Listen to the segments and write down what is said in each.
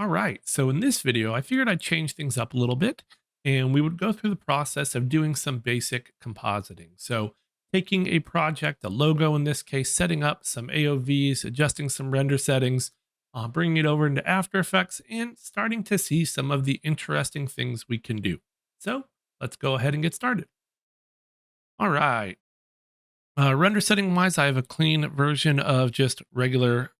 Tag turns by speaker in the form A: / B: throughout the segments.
A: All right, so in this video, I figured I'd change things up a little bit and we would go through the process of doing some basic compositing. So taking a project, a logo in this case, setting up some AOVs, adjusting some render settings, bringing it over into After Effects and starting to see some of the interesting things we can do. So let's go ahead and get started. All right. Render setting wise, I have a clean version of just regular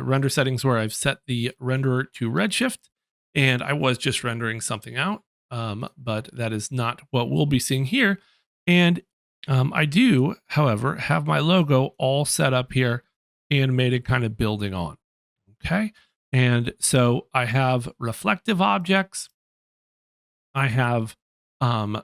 A: render settings where I've set the renderer to Redshift, and I was just rendering something out, but that is not what we'll be seeing here. And I do, however, have my logo all set up here, animated kind of building on. Okay. And so I have reflective objects. I have um, uh,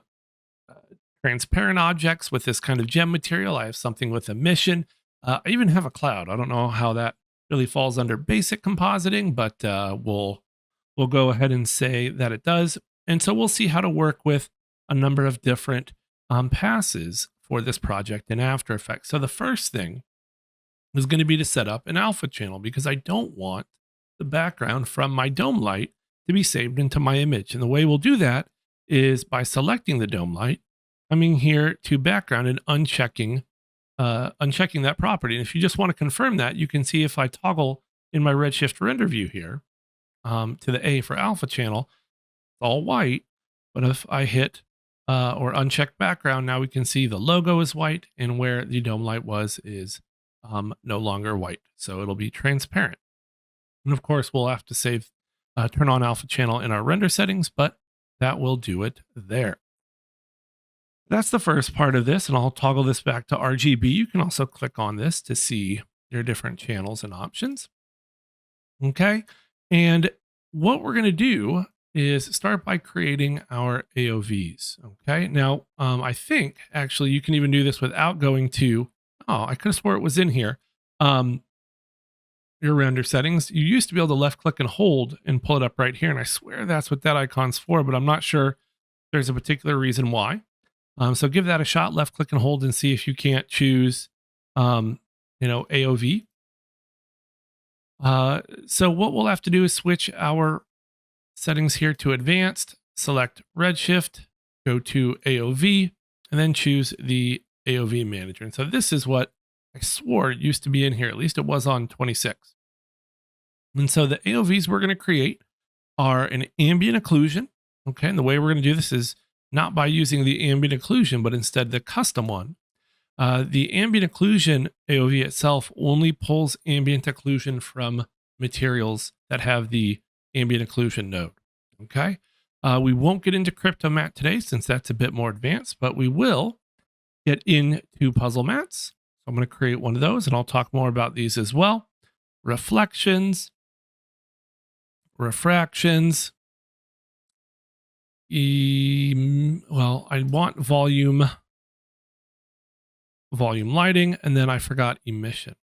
A: transparent objects with this kind of gem material. I have something with emission. I even have a cloud. I don't know how that really falls under basic compositing, but we'll go ahead and say that it does. And so we'll see how to work with a number of different passes for this project in After Effects. So the first thing is going to be to set up an alpha channel because I don't want the background from my dome light to be saved into my image. And the way we'll do that is by selecting the dome light, coming here to background and unchecking that property. And if you just want to confirm that, you can see if I toggle in my Redshift render view here to the A for alpha channel, it's all white. But if I hit or uncheck background, now we can see the logo is white and where the dome light was is no longer white. So it'll be transparent. And of course, we'll have to turn on alpha channel in our render settings, but that will do it there. That's the first part of this, and I'll toggle this back to RGB. You can also click on this to see your different channels and options. Okay, and what we're going to do is start by creating our AOVs. Okay, now I think actually you can even do this without going to, oh, I could have swore it was in here. Your render settings. You used to be able to left click and hold and pull it up right here, and I swear that's what that icon's for, but I'm not sure there's a particular reason why. So give that a shot, left click and hold and see if you can't choose, AOV. So what we'll have to do is switch our settings here to advanced, select Redshift, go to AOV, and then choose the AOV manager. And so this is what I swore it used to be in here. At least it was on 26. And so the AOVs we're going to create are an ambient occlusion. Okay. And the way we're going to do this is not by using the ambient occlusion, but instead the custom one. The ambient occlusion AOV itself only pulls ambient occlusion from materials that have the ambient occlusion node. Okay. We won't get into crypto matte today since that's a bit more advanced, but we will get into puzzle mats. So I'm going to create one of those and I'll talk more about these as well. Reflections, refractions. Well, I want volume lighting, and then I forgot emission.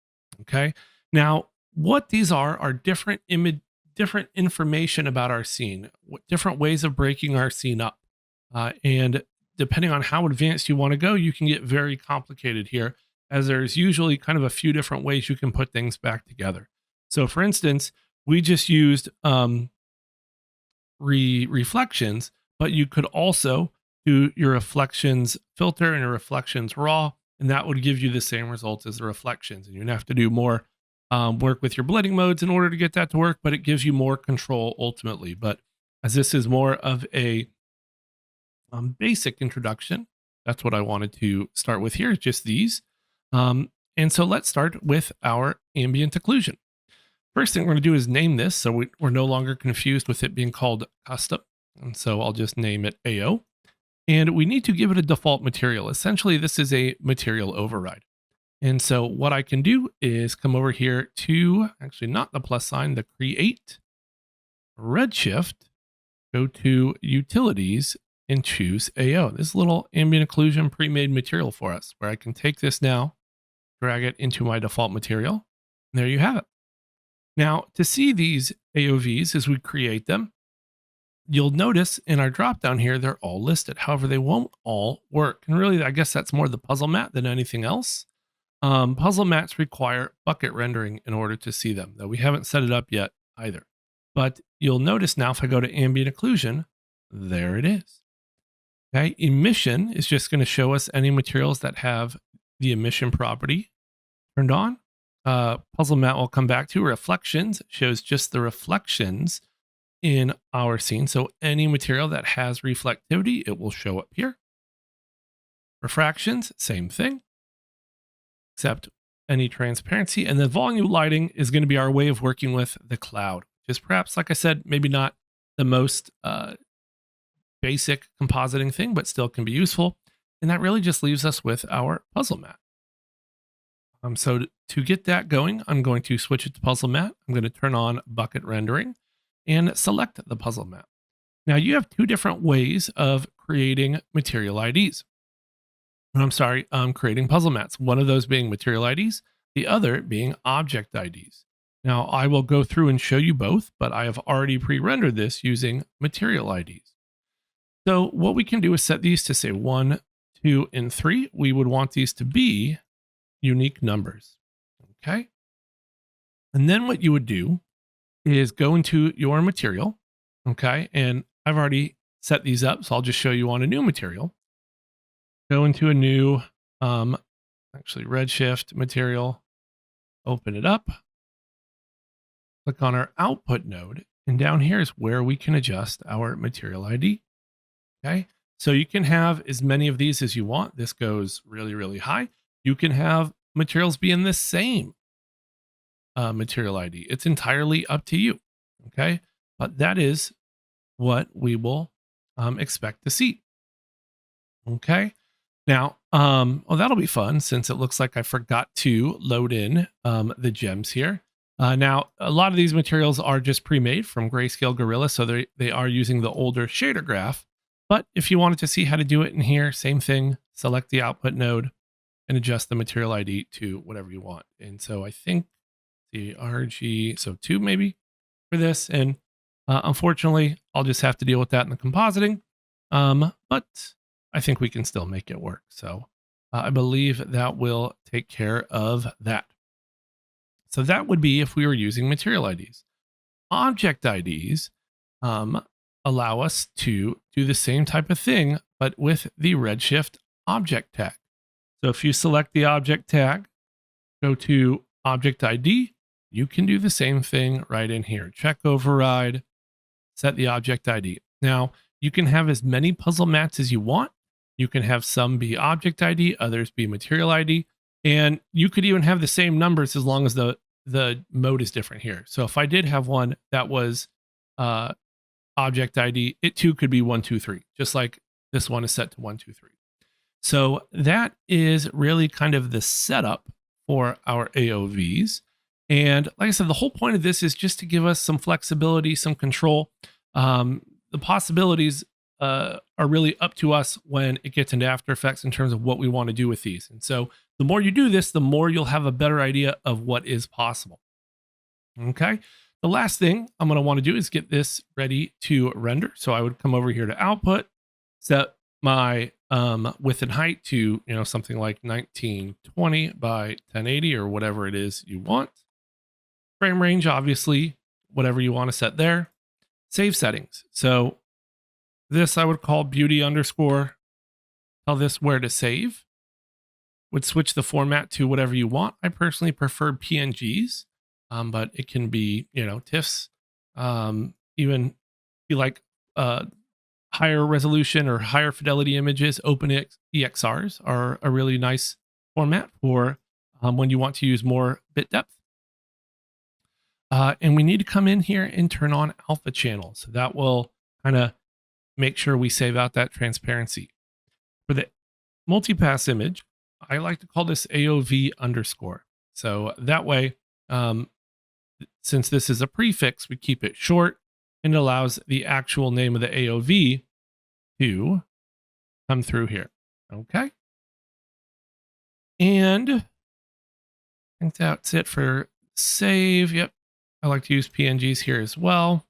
A: Okay. Now, what these are different different information about our scene, different ways of breaking our scene up. And depending on how advanced you want to go, you can get very complicated here, as there's usually kind of a few different ways you can put things back together. So for instance, we just used reflections, but you could also do your reflections filter and your reflections raw, and that would give you the same results as the reflections. And you'd have to do more work with your blending modes in order to get that to work, but it gives you more control ultimately. But as this is more of a basic introduction, that's what I wanted to start with here, just these. And so let's start with our ambient occlusion. First thing we're going to do is name this so we're no longer confused with it being called custom. And so I'll just name it AO. And we need to give it a default material. Essentially, this is a material override. And so what I can do is come over here to, actually not the plus sign, the create, Redshift, go to utilities and choose AO. This little ambient occlusion pre-made material for us, where I can take this now, drag it into my default material. And there you have it. Now, to see these AOVs as we create them, you'll notice in our dropdown here, they're all listed. However, they won't all work. And really, I guess that's more the puzzle mat than anything else. Puzzle mats require bucket rendering in order to see them, though we haven't set it up yet either. But you'll notice now if I go to ambient occlusion, there it is. Okay, emission is just going to show us any materials that have the emission property turned on. Puzzle mat will come back to. Reflections shows just the reflections in our scene. So any material that has reflectivity, it will show up here. Refractions, same thing, except any transparency. And the volume lighting is going to be our way of working with the cloud, which is perhaps, like I said, maybe not the most basic compositing thing, but still can be useful. And that really just leaves us with our puzzle mat. So to get that going, I'm going to switch it to puzzle mat. I'm going to turn on bucket rendering and select the puzzle mat. Now you have two different ways of creating material IDs. Creating puzzle mats. One of those being material IDs, the other being object IDs. Now I will go through and show you both, but I have already pre-rendered this using material IDs. So what we can do is set these to say 1, 2, and 3. We would want these to be unique numbers. Okay. And then what you would do is go into your material. Okay. And I've already set these up, so I'll just show you on a new material. Go into a new, Redshift material, open it up, click on our output node, and down here is where we can adjust our material ID. Okay. So you can have as many of these as you want. This goes really, really high. You can have materials be in the same material ID. It's entirely up to you. Okay. But that is what we will expect to see. Okay. Now, that'll be fun since it looks like I forgot to load in the gems here. Now, a lot of these materials are just pre-made from Grayscale Gorilla, so they are using the older shader graph. But if you wanted to see how to do it in here, same thing, select the output node and adjust the material ID to whatever you want. And so I think the RG, so 2 maybe for this. And unfortunately, I'll just have to deal with that in the compositing. But I think we can still make it work. So I believe that will take care of that. So that would be if we were using material IDs. Object IDs allow us to do the same type of thing, but with the Redshift object tag. So if you select the object tag, go to object ID, you can do the same thing right in here. Check override, set the object ID. Now, you can have as many puzzle mats as you want. You can have some be object ID, others be material ID, and you could even have the same numbers as long as the mode is different here. So if I did have one that was object ID, it too could be 1, 2, 3, just like this one is set to 1, 2, 3. So that is really kind of the setup for our AOVs. And like I said, the whole point of this is just to give us some flexibility, some control. The possibilities are really up to us when it gets into After Effects in terms of what we want to do with these. And so the more you do this, the more you'll have a better idea of what is possible. Okay. The last thing I'm going to want to do is get this ready to render. So I would come over here to output, set my width and height to, something like 1920 by 1080 or whatever it is you want. Frame range, obviously, whatever you want to set there. Save settings. So this I would call beauty underscore. Tell this where to save. Would switch the format to whatever you want. I personally prefer PNGs, but it can be, TIFFs. Even if you like higher resolution or higher fidelity images, OpenEXRs are a really nice format for when you want to use more bit depth. And we need to come in here and turn on alpha channels. So that will kind of make sure we save out that transparency. For the multipass image, I like to call this AOV underscore. So that way, since this is a prefix, we keep it short and it allows the actual name of the AOV to come through here. Okay. And I think that's it for save. Yep. I like to use PNGs here as well.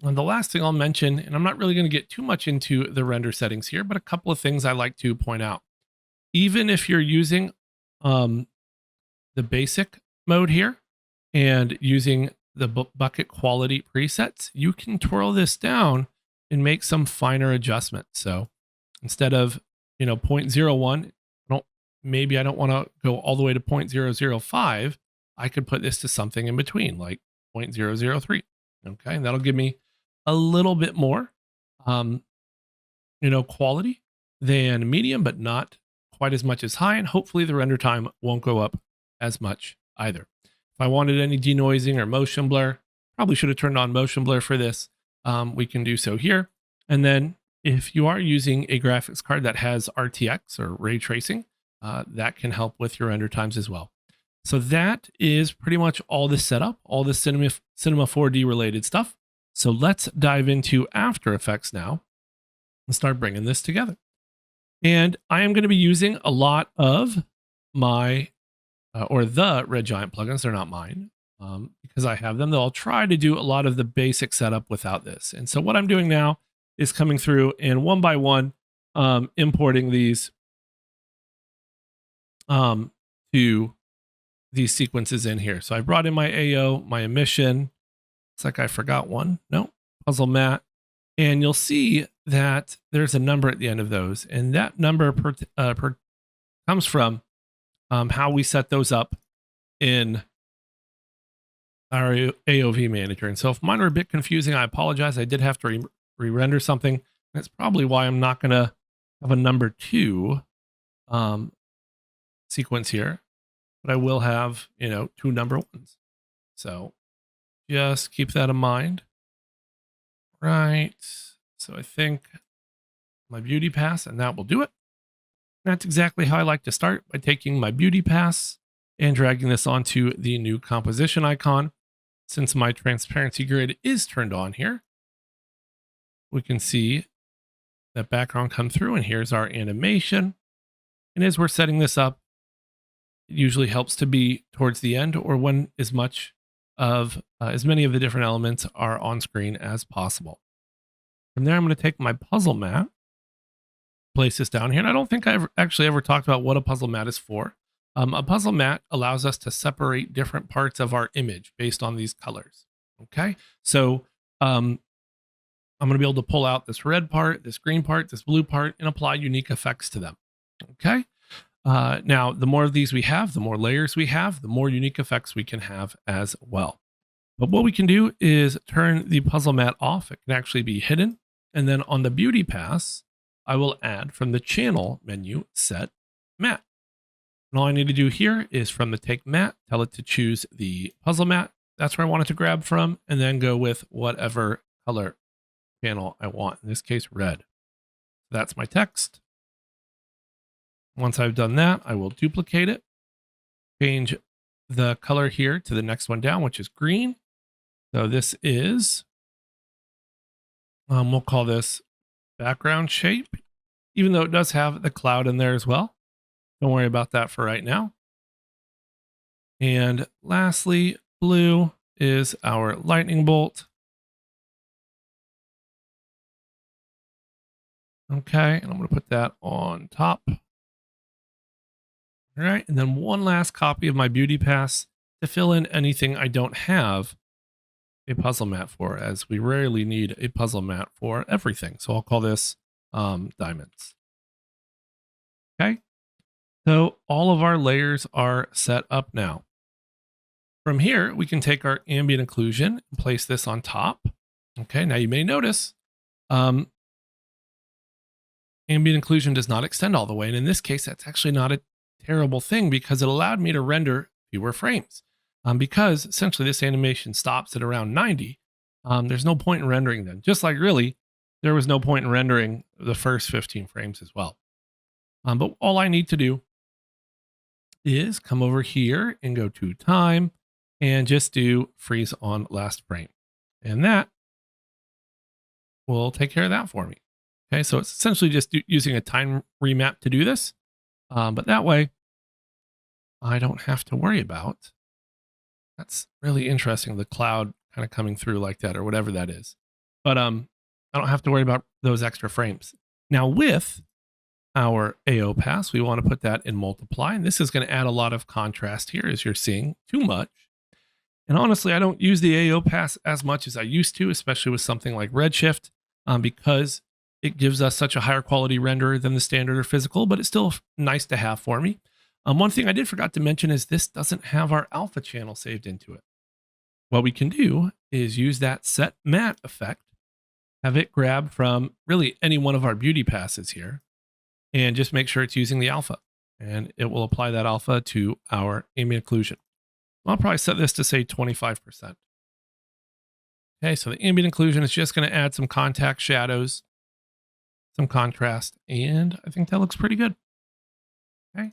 A: And the last thing I'll mention, and I'm not really going to get too much into the render settings here, but a couple of things I like to point out. Even if you're using the basic mode here and using the bucket quality presets, you can twirl this down and make some finer adjustments. So instead of, 0.01, maybe I don't want to go all the way to 0.005. I could put this to something in between, like 0.003. Okay, and that'll give me a little bit more, um, quality than medium, but not quite as much as high. And hopefully the render time won't go up as much either. If I wanted any denoising or motion blur, probably should have turned on motion blur for this. We can do so here. And then if you are using a graphics card that has RTX or ray tracing, that can help with your render times as well. So that is pretty much all the setup, all the Cinema 4D related stuff. So let's dive into After Effects now and start bringing this together. And I am going to be using a lot of my, or the Red Giant plugins. They're not mine because I have them, though I'll try to do a lot of the basic setup without this. And so what I'm doing now is coming through and one by one importing these to these sequences in here. So I brought in my AO, my emission. It's like I forgot one. No, puzzle mat. And you'll see that there's a number at the end of those. And that number comes from how we set those up in our AOV manager. And so if mine are a bit confusing, I apologize. I did have to re-render something. That's probably why I'm not going to have a number 2 sequence here, but I will have, 2 number 1s. So just keep that in mind. Right. So I think my beauty pass, and that will do it. That's exactly how I like to start, by taking my beauty pass and dragging this onto the new composition icon. Since my transparency grid is turned on here, we can see that background come through, and here's our animation. And as we're setting this up, it usually helps to be towards the end or when as many of the different elements are on screen as possible. From there, I'm going to take my puzzle mat, place this down here. And I don't think I've actually ever talked about what a puzzle mat is for. A puzzle mat allows us to separate different parts of our image based on these colors. Okay, so I'm going to be able to pull out this red part, this green part, this blue part, and apply unique effects to them. Okay. Now, the more of these we have, the more layers we have, the more unique effects we can have as well. But what we can do is turn the puzzle mat off. It can actually be hidden. And then on the beauty pass, I will add from the channel menu, set mat. And all I need to do here is from the take mat, tell it to choose the puzzle mat. That's where I want it to grab from, and then go with whatever color channel I want. In this case, red. That's my text. Once I've done that, I will duplicate it, change the color here to the next one down, which is green. So this is, we'll call this background shape, even though it does have the cloud in there as well. Don't worry about that for right now. And lastly, blue is our lightning bolt. Okay, and I'm going to put that on top. All right, and then one last copy of my beauty pass to fill in anything I don't have a puzzle mat for, as we rarely need a puzzle mat for everything. So I'll call this diamonds. Okay, so all of our layers are set up now. From here, we can take our ambient occlusion and place this on top. Okay, now you may notice ambient occlusion does not extend all the way. And in this case, that's actually not a terrible thing, because it allowed me to render fewer frames. Because essentially this animation stops at around 90. There's no point in rendering them. Just like really, there was no point in rendering the first 15 frames as well. But all I need to do is come over here and go to time and just do freeze on last frame. And that will take care of that for me. Okay, so it's essentially just using a time remap to do this. But that way, I don't have to worry about. That's really interesting, the cloud kind of coming through like that, or whatever that is. But I don't have to worry about those extra frames. Now with our AO pass, we want to put that in multiply. And this is going to add a lot of contrast here, as you're seeing. Too much. And honestly, I don't use the AO pass as much as I used to, especially with something like Redshift, because it gives us such a higher quality render than the standard or physical, but it's still nice to have for me. One thing I did forgot to mention is this doesn't have our alpha channel saved into it. What we can do is use that set matte effect, have it grab from really any one of our beauty passes here, and just make sure it's using the alpha. And it will apply that alpha to our ambient occlusion. I'll probably set this to say 25%. Okay, so the ambient occlusion is just going to add some contact shadows, some contrast, and I think that looks pretty good. Okay.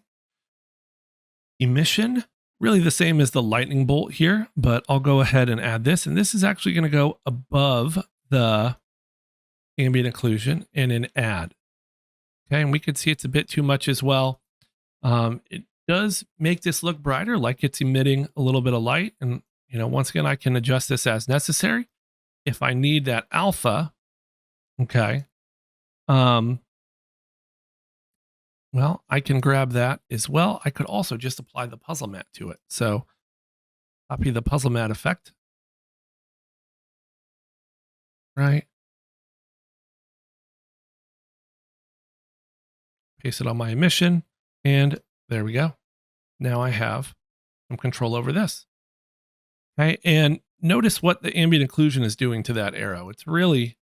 A: Emission, really the same as the lightning bolt here, but I'll go ahead and add this. And this is actually going to go above the ambient occlusion and then add. Okay, and we can see it's a bit too much as well. It does make this look brighter, like it's emitting a little bit of light. And, once again, I can adjust this as necessary. If I need that alpha, okay, well, I can grab that as well. I could also just apply the puzzle mat to it. So copy the puzzle mat effect, right? Paste it on my emission, and there we go. Now I have some control over this. Okay, and notice what the ambient occlusion is doing to that arrow. It's really,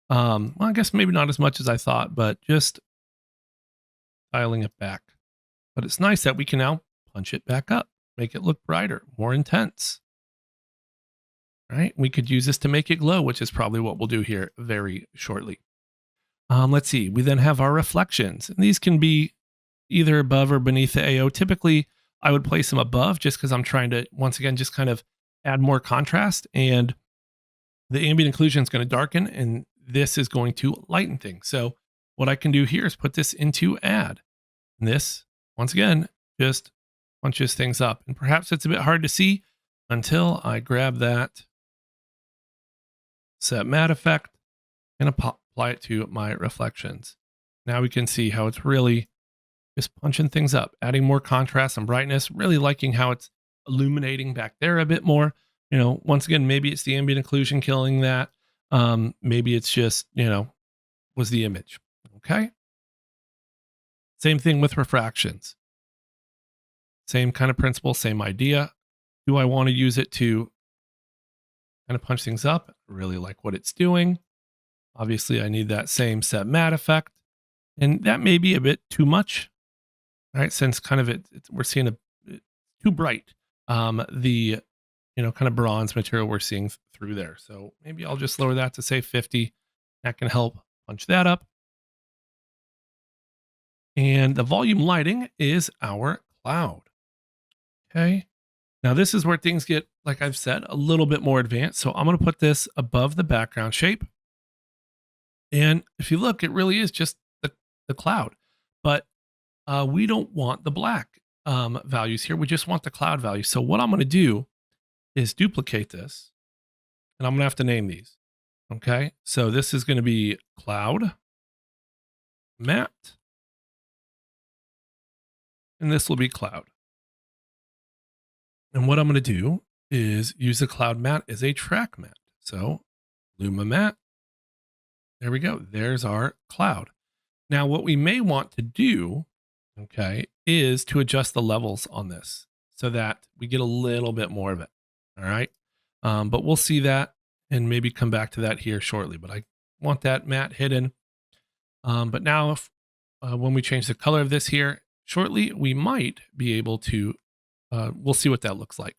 A: well, I guess maybe not as much as I thought, but just dialing it back. But it's nice that we can now punch it back up, make it look brighter, more intense. Right? We could use this to make it glow, which is probably what we'll do here very shortly. Let's see. We then have our reflections. And these can be either above or beneath the AO. Typically, I would place them above just because I'm trying to, once again, just kind of add more contrast. And the ambient occlusion is going to darken, and this is going to lighten things. So what I can do here is put this into add. And this, once again, just punches things up. And perhaps it's a bit hard to see until I grab that set matte effect and apply it to my reflections. Now we can see how it's really just punching things up, adding more contrast and brightness, really liking how it's illuminating back there a bit more. Once again, maybe it's the ambient occlusion killing that. Maybe it's just, was the image. Okay. Same thing with refractions. Same kind of principle, same idea. Do I want to use it to kind of punch things up? I really like what it's doing. Obviously, I need that same set matte effect. And that may be a bit too much, right? Since kind of we're seeing too bright. The kind of bronze material we're seeing through there. So maybe I'll just lower that to say 50. That can help punch that up. And the volume lighting is our cloud. Okay. Now this is where things get, like I've said, a little bit more advanced. So I'm going to put this above the background shape. And if you look, it really is just the cloud. But we don't want the black values here. We just want the cloud values. So what I'm going to do is duplicate this. And I'm going to have to name these. Okay. So this is going to be cloud matte. And this will be cloud. And what I'm going to do is use the cloud matte as a track matte. So Luma matte. There we go. There's our cloud. Now, what we may want to do, okay, is to adjust the levels on this so that we get a little bit more of it. All right. But we'll see that and maybe come back to that here shortly. But I want that matte hidden. But now if when we change the color of this here shortly, we might be able to, we'll see what that looks like.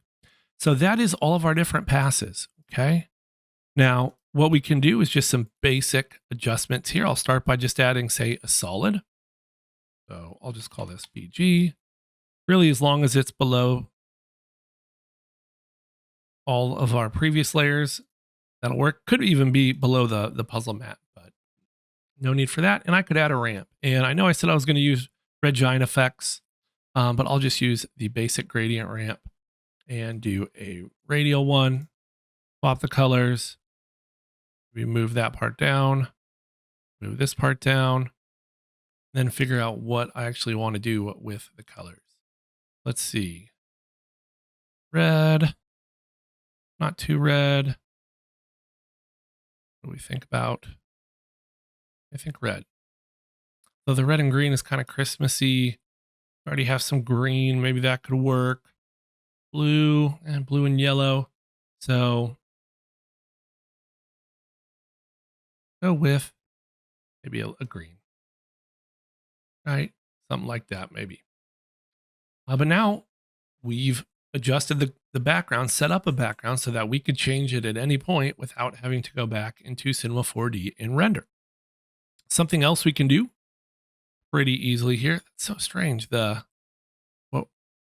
A: So that is all of our different passes. Okay. Now, what we can do is just some basic adjustments here. I'll start by just adding, say, a solid. So I'll just call this BG. Really, as long as it's below all of our previous layers, that'll work. Could even be below the puzzle mat, but no need for that. And I could add a ramp. And I know I said I was going to use red giant effects, but I'll just use the basic gradient ramp and do a radial one, swap the colors. We move that part down, move this part down, then figure out what I actually want to do with the colors. Let's see. Red. not too red. What do we think about? I think red. So the red and green is kind of Christmassy. Already have some green. Maybe that could work. Blue and blue and yellow. So go with maybe a green, right? Something like that, maybe. But now we've adjusted the background, set up a background so that we could change it at any point without having to go back into Cinema 4D and render. Something else we can do pretty easily here. That's so strange. What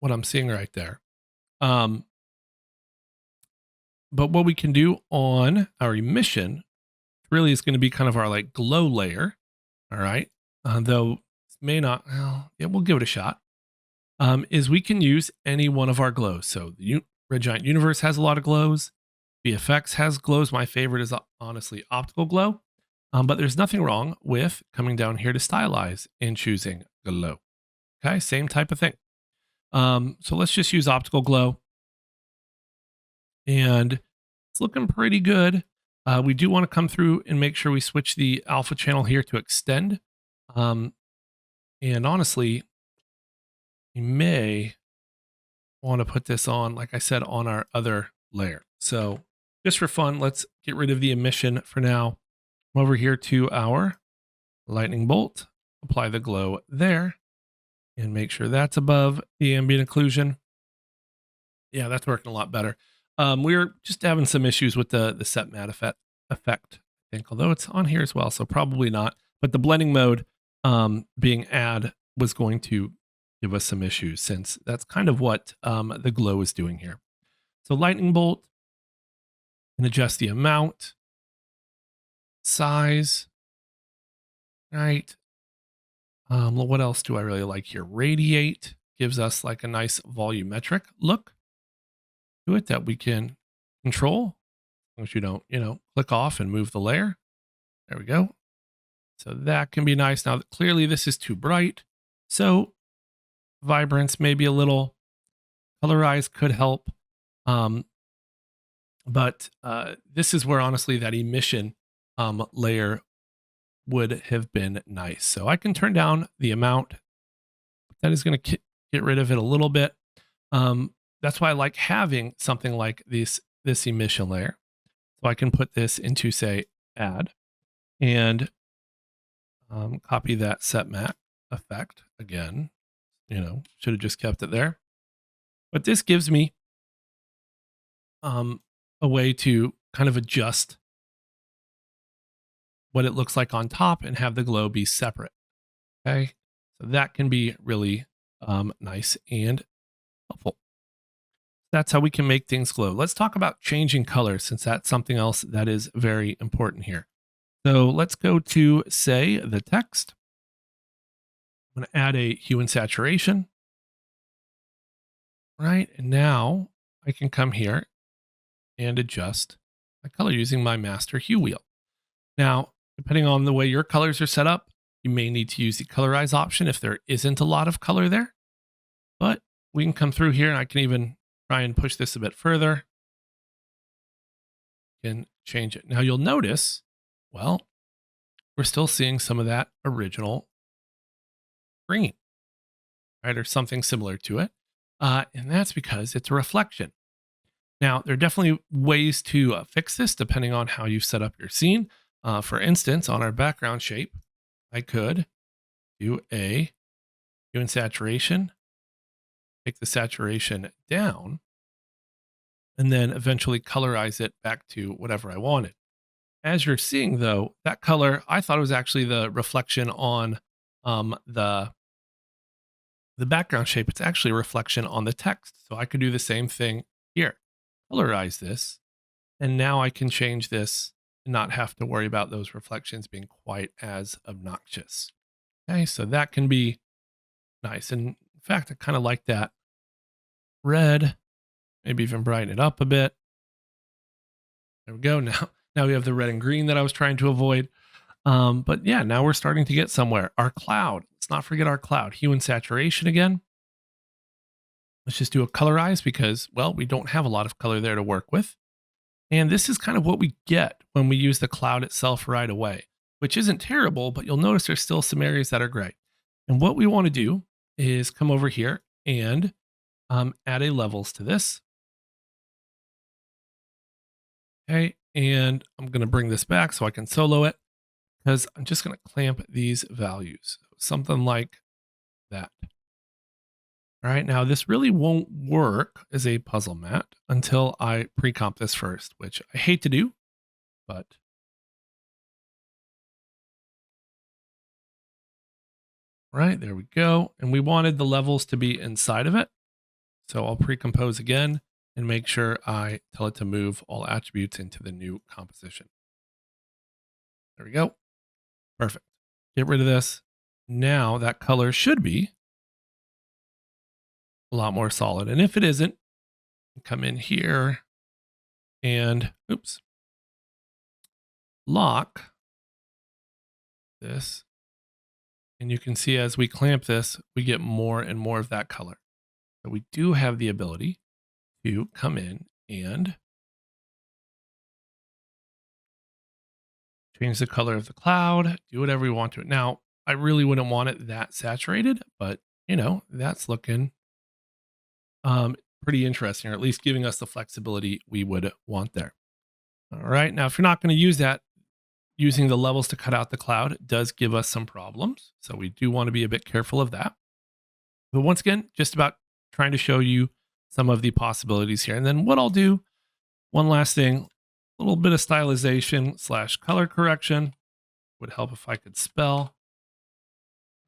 A: I'm seeing right there. But what we can do on our emission really is going to be kind of our like glow layer. All right. Though it may not, well, yeah, we'll give it a shot. Is we can use any one of our glows. So the Red Giant Universe has a lot of glows. VFX has glows. My favorite is honestly optical glow. But there's nothing wrong with coming down here to stylize and choosing glow. Okay, same type of thing. So let's just use optical glow. And it's looking pretty good. We do want to come through and make sure we switch the alpha channel here to extend. And honestly, we may want to put this on, like I said, on our other layer. So just for fun, let's get rid of the emission for now. Come over here to our lightning bolt, apply the glow there, and make sure that's above the ambient occlusion. Yeah, that's working a lot better. We're just having some issues with the set matte effect, I think, although it's on here as well, so probably not. But the blending mode being add was going to give us some issues since that's kind of what the glow is doing here. So lightning bolt, and adjust the amount, size, right? What else do I really like here? Radiate gives us like a nice volumetric look to it that we can control. As long as you don't, click off and move the layer. There we go. So that can be nice. Now, clearly this is too bright. So vibrance, maybe a little colorize could help. But this is where honestly that emission layer would have been nice. So I can turn down the amount. That is going to get rid of it a little bit. That's why I like having something like this emission layer. So I can put this into, say, add, and copy that set matte effect again. Should have just kept it there. But this gives me a way to kind of adjust what it looks like on top and have the glow be separate. Okay, so that can be really nice and helpful. That's how we can make things glow. Let's talk about changing colors, since that's something else that is very important here. So let's go to, say, the text. I'm going to add a hue and saturation. Right, and now I can come here and adjust my color using my master hue wheel. Now, depending on the way your colors are set up, you may need to use the colorize option if there isn't a lot of color there. But we can come through here, and I can even try and push this a bit further. Can change it. Now you'll notice, well, we're still seeing some of that original green, right? Or something similar to it. And that's because it's a reflection. Now, there are definitely ways to fix this depending on how you set up your scene. For instance, on our background shape, I could do a hue and saturation, take the saturation down, and then eventually colorize it back to whatever I wanted. As you're seeing, though, that color, I thought it was actually the reflection on the background shape. It's actually a reflection on the text. So I could do the same thing here. Colorize this, and now I can change this and not have to worry about those reflections being quite as obnoxious. Okay, so that can be nice. And in fact, I kind of like that red. Maybe even brighten it up a bit. There we go. Now we have the red and green that I was trying to avoid. But yeah, now we're starting to get somewhere. Our cloud. Let's not forget our cloud. Hue and saturation again. Let's just do a colorize because, well, we don't have a lot of color there to work with. And this is kind of what we get when we use the cloud itself right away, which isn't terrible, but you'll notice there's still some areas that are gray. And what we want to do is come over here and add a levels to this. Okay. And I'm going to bring this back so I can solo it because I'm just going to clamp these values. Something like that. All right. Now, this really won't work as a puzzle mat until I pre-comp this first, which I hate to do, but right there we go. And we wanted the levels to be inside of it. So I'll pre-compose again and make sure I tell it to move all attributes into the new composition. There we go. Perfect. Get rid of this. Now that color should be a lot more solid. And if it isn't, come in here and oops, lock this. And you can see as we clamp this, we get more and more of that color. So we do have the ability to come in and change the color of the cloud, do whatever we want to it. Now, I really wouldn't want it that saturated, but you know, that's looking pretty interesting, or at least giving us the flexibility we would want there. All right. Now, if you're not going to use that, using the levels to cut out the cloud does give us some problems. So we do want to be a bit careful of that. But once again, just about trying to show you some of the possibilities here. And then what I'll do, one last thing, a little bit of stylization / color correction would help if I could spell.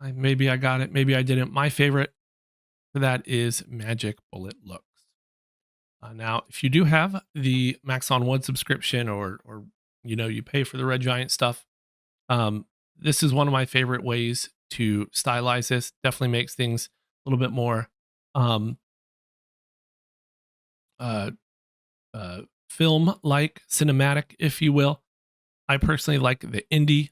A: Maybe I got it, maybe I didn't. My favorite for that is Magic Bullet Looks. Now, if you do have the Max on One subscription, or you know you pay for the Red Giant stuff, this is one of my favorite ways to stylize this. Definitely makes things a little bit more um, uh, film like, cinematic, if you will. I personally like the indie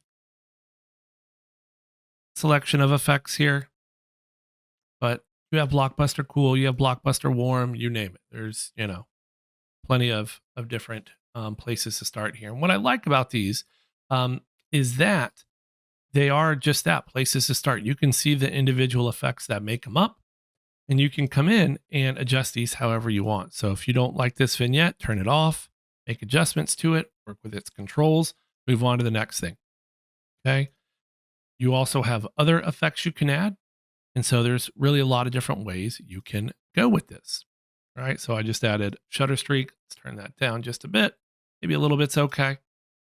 A: selection of effects here, but you have Blockbuster Cool, you have Blockbuster Warm, you name it. There's, you know, plenty of different places to start here. And what I like about these is that they are just that, places to start. You can see the individual effects that make them up, and you can come in and adjust these however you want. So if you don't like this vignette, turn it off, make adjustments to it, work with its controls, move on to the next thing. Okay. You also have other effects you can add. And so there's really a lot of different ways you can go with this. All right. So I just added shutter streak. Let's turn that down just a bit. Maybe a little bit's okay.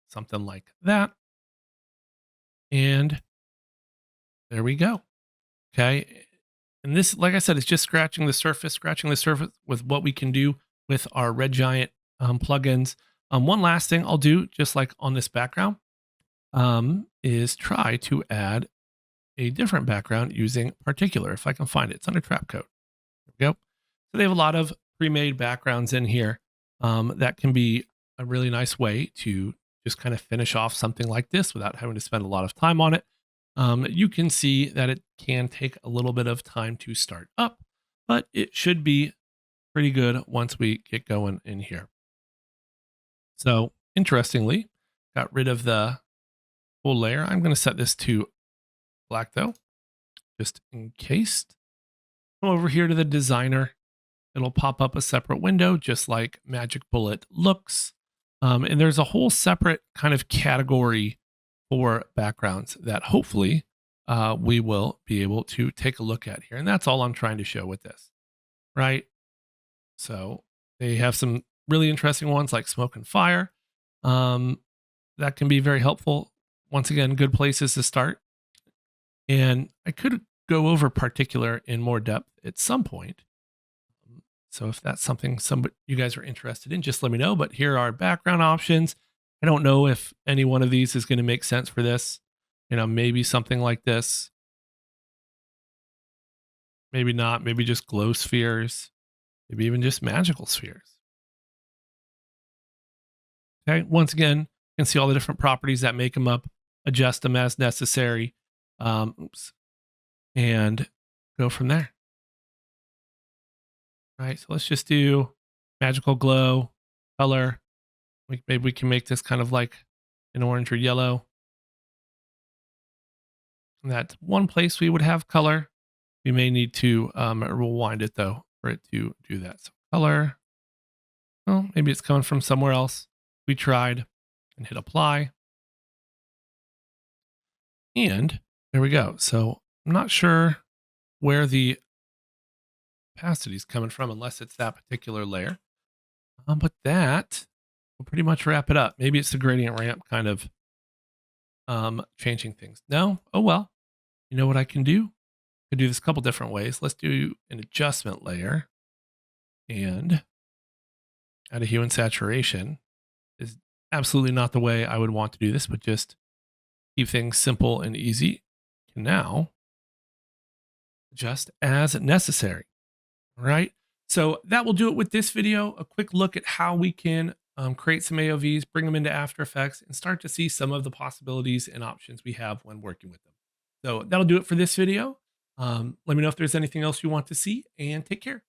A: Something like that. And there we go. Okay. And this, like I said, is just scratching the surface with what we can do with our Red Giant plugins. One last thing I'll do, just like on this background, is try to add a different background using particular, if I can find it. It's under trap code. There we go. So they have a lot of pre-made backgrounds in here that can be a really nice way to just kind of finish off something like this without having to spend a lot of time on it. You can see that it can take a little bit of time to start up, but it should be pretty good once we get going in here. So interestingly, got rid of the full layer. I'm going to set this to black though, just in case. Come over here to the designer. It'll pop up a separate window, just like Magic Bullet Looks. And there's a whole separate kind of category for backgrounds that hopefully we will be able to take a look at here. And that's all I'm trying to show with this, right? So they have some really interesting ones like Smoke and Fire. That can be very helpful. Once again, good places to start. And I could go over particular in more depth at some point. So if that's something you guys are interested in, just let me know. But here are background options. I don't know if any one of these is going to make sense for this. You know, maybe something like this. Maybe not. Maybe just glow spheres. Maybe even just magical spheres. Okay. Once again, you can see all the different properties that make them up. Adjust them as necessary. And go from there. All right. So let's just do magical glow, color. Maybe we can make this kind of like an orange or yellow. And that's one place we would have color. We may need to rewind it though for it to do that. So color, well, maybe it's coming from somewhere else. We tried and hit apply. And there we go. So I'm not sure where the opacity is coming from unless it's that particular layer. But that will pretty much wrap it up. Maybe it's the gradient ramp kind of changing things. No? Oh well. You know what I can do? I can do this a couple different ways. Let's do an adjustment layer and add a hue and saturation. Is absolutely not the way I would want to do this, but just keep things simple and easy. Can now adjust as necessary. All right. So that will do it with this video. A quick look at how we can create some AOVs, bring them into After Effects, and start to see some of the possibilities and options we have when working with them. So that'll do it for this video. Let me know if there's anything else you want to see, and take care.